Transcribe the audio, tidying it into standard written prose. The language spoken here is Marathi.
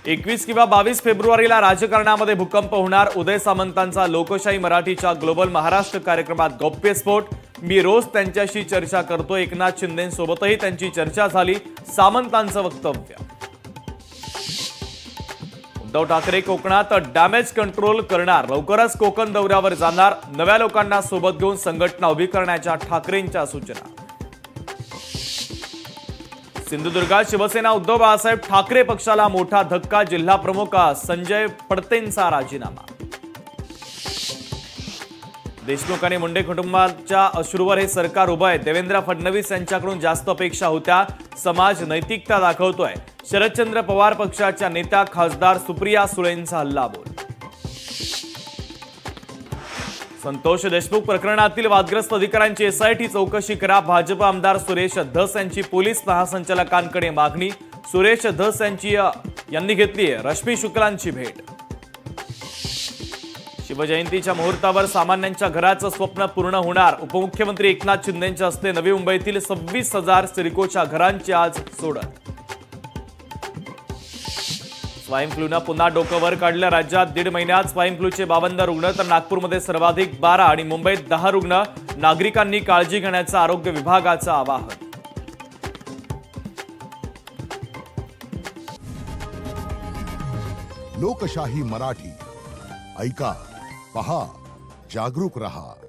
21 किंवा 22 फेब्रुवारीला राजकारणामध्ये भूकंप होणार. उदय सामंतांचा लोकशाही मराठीच्या ग्लोबल महाराष्ट्र कार्यक्रमात गौप्यस्फोट. मी रोज त्यांच्याशी चर्चा करतो. एकनाथ शिंदेंसोबतही त्यांची चर्चा झाली. सामंतांचं वक्तव्य. उद्धव ठाकरे कोकणात डॅमेज कंट्रोल करणार. लवकरच कोकण दौऱ्यावर जाणार. नव्या लोकांना सोबत घेऊन संघटना उभी करण्याच्या ठाकरेंच्या सूचना. सिंधुदुर्गात शिवसेना उद्धव बाळासाहेब ठाकरे पक्षाला मोठा धक्का. जिल्हा प्रमुख संजय पडतेंचा राजीनामा. देशमुख आणि मुंडे कुटुंबाच्या अश्रूवर हे सरकार उभं आहे. देवेंद्र फडणवीस यांच्याकडून जास्त अपेक्षा होत्या. समाज नैतिकता दाखवतोय. शरदचंद्र पवार पक्षाच्या नेत्या खासदार सुप्रिया सुळेंचा हल्लाबोल. संतोष देशमुख प्रकरणातील वादग्रस्त अधिकाऱ्यांची एसआयटी चौकशी करा. भाजप आमदार सुरेश धस यांची पोलीस महासंचालकांकडे मागणी. सुरेश धस यांनी घेतली रश्मी शुक्लांची भेट. शिवजयंतीच्या मुहूर्तावर सामान्यांच्या घराचं स्वप्न पूर्ण होणार. उपमुख्यमंत्री एकनाथ शिंदेंच्या हस्ते नवी मुंबईतील 26,000 सिडकोच्या घरांची आज सोडत. स्वाईन फ्लूनं पुन्हा डोकं वर काढलं. राज्यात 1.5 महिन्यात स्वाईन फ्लूचे 52 रुग्ण तर नागपूरमध्ये सर्वाधिक 12 आणि मुंबईत 10 रुग्ण. नागरिकांनी काळजी घेण्याचं आरोग्य विभागाचं आवाहन. लोकशाही मराठी ऐका, पहा, जागरूक रहा.